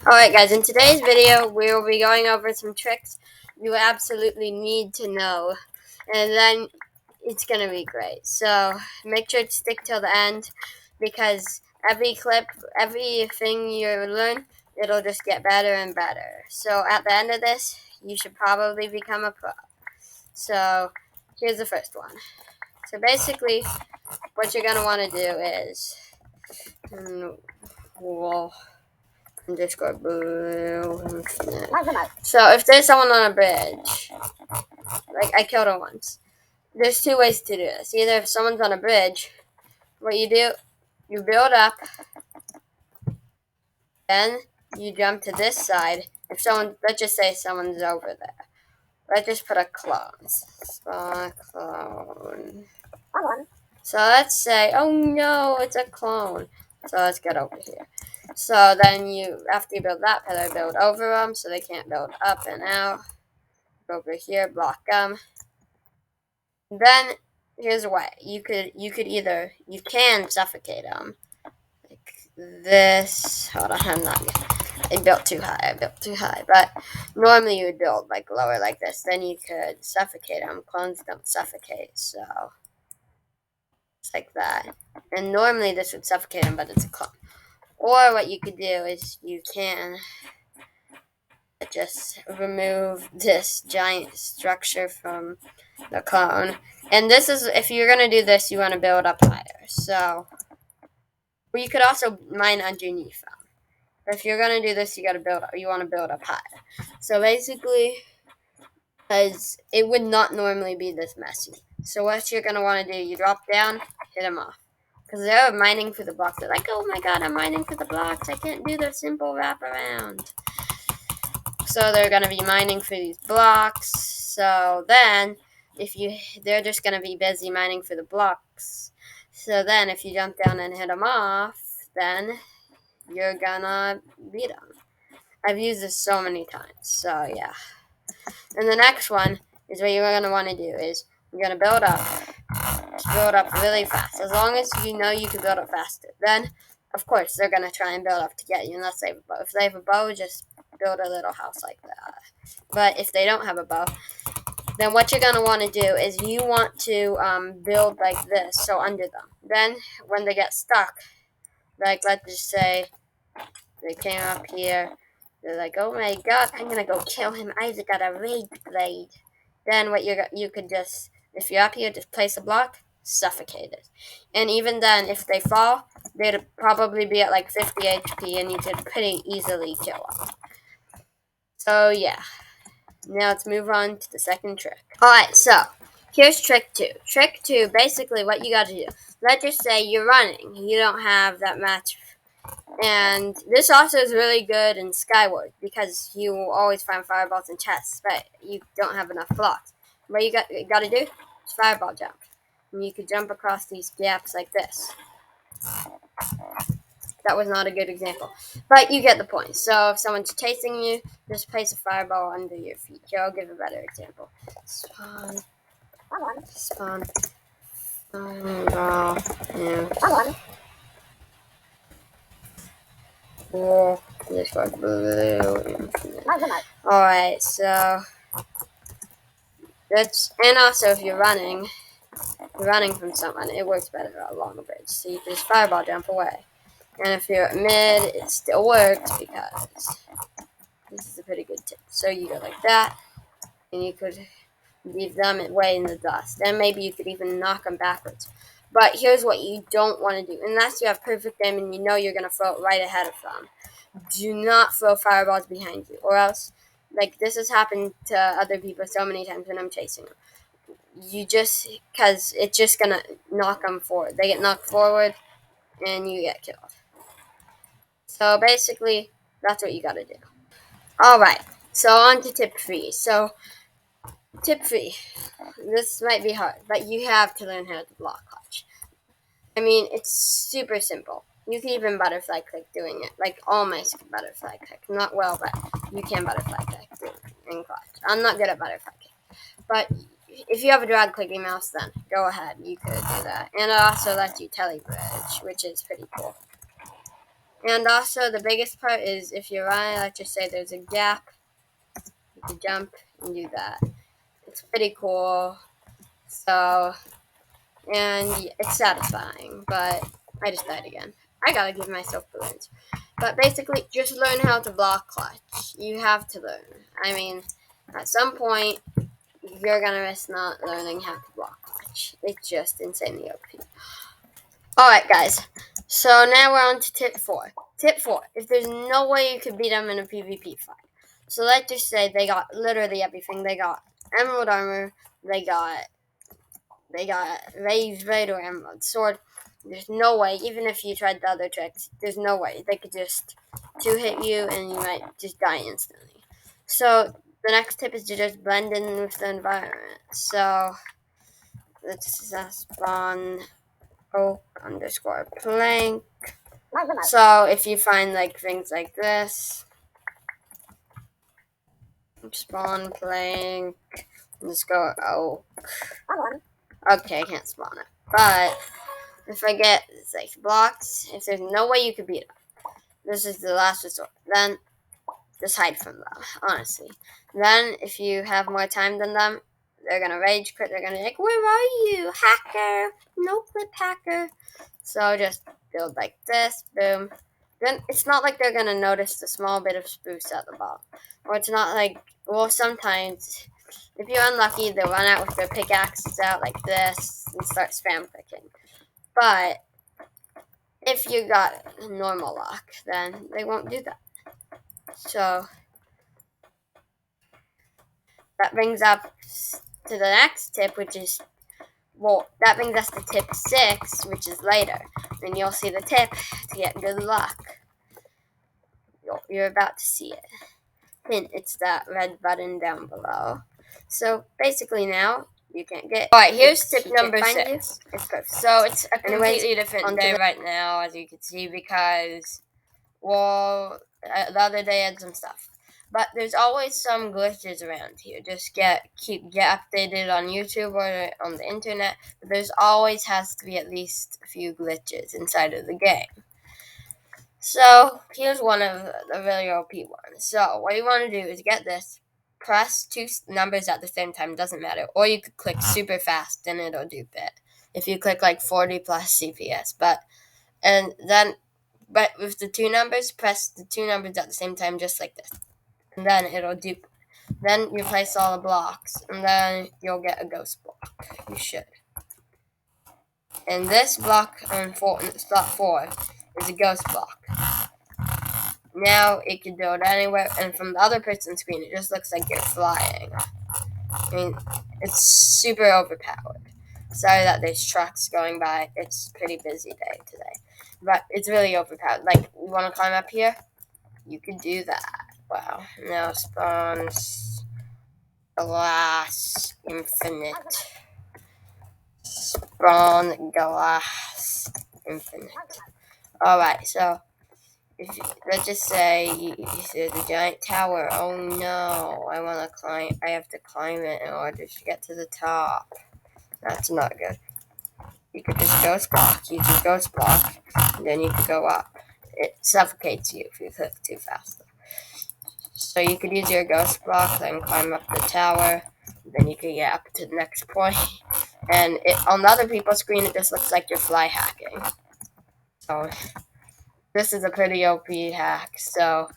Alright guys, in today's video we will be going over some tricks you absolutely need to know, and then it's going to be great. So make sure to stick till the end, because every clip, everything you learn, it'll just get better and better. So at the end of this, you should probably become a pro. So here's the first one. So basically what you're going to want to do is, Discord blue. So if there's someone on a bridge, like I killed him once. There's two ways to do this. Either if someone's on a bridge, what you do, you build up, then you jump to this side. If someone, let's just say someone's over there. Let's just put a clone. Spawn clone. So let's say, oh no, it's a clone. So let's get over here. So then you, after you build that pillar, build over them so they can't build up and out. Go over here, block them. Then here's a way. You can suffocate them like this. Hold on, I built too high. But normally you would build like lower like this. Then you could suffocate them. Clones don't suffocate, so it's like that. And normally this would suffocate them, but it's a clone. Or what you could do is you can just remove this giant structure from the clone. And this is, if you're going to do this, you want to build up higher. So, or you could also mine underneath them. But if you're going to do this, you want to build up higher. So basically, because it would not normally be this messy. So what you're going to want to do, you drop down, hit them off. Because they're mining for the blocks. They're like, oh my god, I'm mining for the blocks. I can't do the simple wraparound. So they're going to be mining for these blocks. So then, they're just going to be busy mining for the blocks. So then if you jump down and hit them off, then you're going to beat them. I've used this so many times. So yeah. And the next one is what you're going to want to do is you're going to build up. Just build up really fast. As long as you know you can build up faster. Then, of course, they're going to try and build up to get you. Unless they have a bow. If they have a bow, just build a little house like that. But if they don't have a bow, then what you're going to want to do is you want to build like this, so under them. Then, when they get stuck, like let's just say they came up here, they're like, oh my god, I'm going to go kill him. Isaac got a rage blade. Then what you could just, if you're up here, just place a block, suffocate it. And even then, if they fall, they'd probably be at like 50 HP, and you could pretty easily kill them. So yeah, now let's move on to the second trick. Alright, so here's trick 2. Trick 2, basically what you gotta do. Let's just say you're running, you don't have that much. And this also is really good in Skyward, because you will always find fireballs in chests, but you don't have enough blocks. What you gotta do is fireball jump. And you could jump across these gaps like this. That was not a good example, but you get the point. So if someone's chasing you, just place a fireball under your feet. Here, I'll give a better example. Spawn. Fireball. Yeah. This was blue. Alright, so and also if you're running from someone, it works better along a bridge. So you can just fireball jump away. And if you're at mid, it still works because this is a pretty good tip. So you go like that, and you could leave them way in the dust. Then maybe you could even knock them backwards. But here's what you don't want to do. Unless you have perfect aim and you know you're going to throw it right ahead of them. Do not throw fireballs behind you. Or else, like this has happened to other people so many times when I'm chasing them. Because it's just going to knock them forward. They get knocked forward, and you get killed. So basically, that's what you gotta do. Alright, so on to tip 3. So, tip 3. This might be hard, but you have to learn how to block clutch. I mean, it's super simple. You can even butterfly click doing it. Like, all mice can butterfly click. Not well, but you can butterfly click in clutch. I'm not good at butterfly click. But if you have a drag clicking mouse, then go ahead. You could do that. And it also lets you telebridge, which is pretty cool. And also, the biggest part is if you're running, let's just say there's a gap, you can jump and do that. It's pretty cool. So, and it's satisfying, but I just died again. I gotta give myself balloons. But basically, just learn how to block clutch. You have to learn. I mean, at some point, you're gonna miss not learning how to block clutch. It's just insanely OP. Alright, guys. So now we're on to tip 4. Tip 4. If there's no way you can beat them in a PvP fight. So let's just say they got literally everything. They got emerald armor. They got raised raid or emerald sword. There's no way, even if you tried the other tricks, there's no way. They could just 2-hit you and you might just die instantly. So the next tip is to just blend in with the environment. So let's spawn oak_plank. So if you find like things like this, spawn plank, just go oak. Okay, I can't spawn it. But if I get like blocks, if there's no way you could beat them, this is the last resort. Then just hide from them, honestly. Then if you have more time than them, they're gonna rage quit. They're gonna be like, "Where are you, hacker? No clip hacker." So just build like this, boom. Then it's not like they're gonna notice the small bit of spruce at the bottom, or it's not like, well, sometimes if you're unlucky, they'll run out with their pickaxes out like this and start spam clicking. But if you got normal luck, then they won't do that. So that brings up to the next tip, which is, well, that brings us to tip 6, which is later. And you'll see the tip to get good luck. You're about to see it. Hint, it's that red button down below. So basically now, you can't get. Alright, here's tip number 6. It's perfect. So it's a completely different day right now, as you can see, because, well, the other day I had some stuff. But there's always some glitches around here. Just get updated on YouTube or on the internet. But there's always has to be at least a few glitches inside of the game. So here's one of the really OP ones. So what you want to do is get this. Press 2 numbers at the same time, doesn't matter. Or you could click super fast and it'll do it. If you click like 40 plus CPS. But with the 2 numbers, press the 2 numbers at the same time, just like this. And then it'll do. Then you place all the blocks, and then you'll get a ghost block. You should. And this block on slot 4 is a ghost block. Now it can do it anywhere, and from the other person's screen, it just looks like you're flying. I mean, it's super overpowered. Sorry that there's trucks going by. It's a pretty busy day today. But it's really overpowered. Like, you want to climb up here? You can do that. Wow. Now spawns glass infinite. Spawn glass infinite. Alright, so let's just say there's a giant tower. Oh no, I have to climb it in order to get to the top. That's not good. You could just ghost block, use your ghost block, and then you could go up. It suffocates you if you click too fast. So you could use your ghost block, then climb up the tower, then you could get up to the next point. And on the other people's screen, it just looks like you're fly hacking. So this is a pretty OP hack, so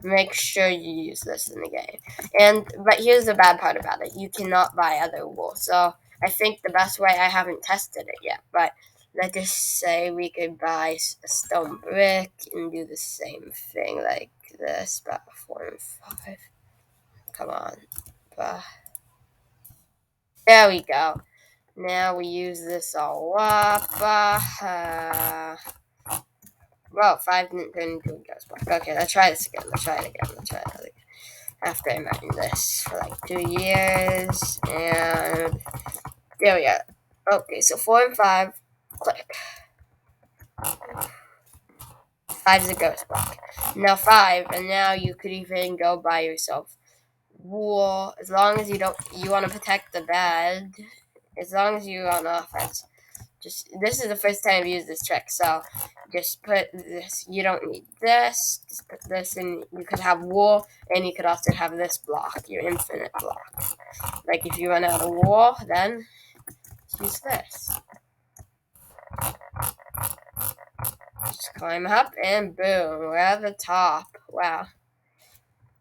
make sure you use this in the game. But here's the bad part about it. You cannot buy other wool. So I think the best way, I haven't tested it yet, but let's just say we could buy a stone brick and do the same thing like this, but 4 and 5. Come on. There we go. Now we use this all up. Well, 5 didn't turn into a ghost block. Okay, let's try this again. Let's try it again. After I mined this for like 2 years. And there we go. Okay, so 4 and 5. Click. 5 is a ghost block. Now 5, and now you could even go by yourself. Wool, as long as you want to protect the bed, as long as you're on offense, this is the first time I've used this trick, so just put this. You don't need this. Just put this in. You could have wool, and you could also have this block, your infinite block. Like if you run out of wool, then use this. Just climb up, and boom, we're at the top. Wow.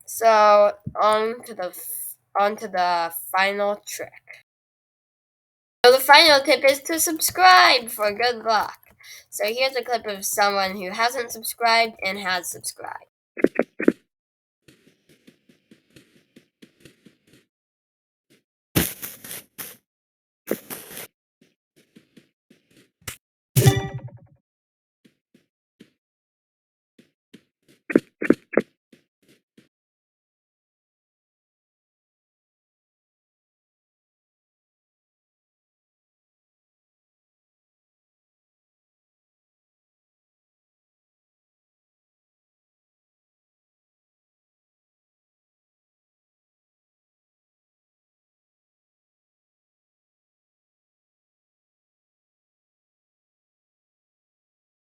So on to the final trick. So the final tip is to subscribe for good luck. So here's a clip of someone who hasn't subscribed and has subscribed.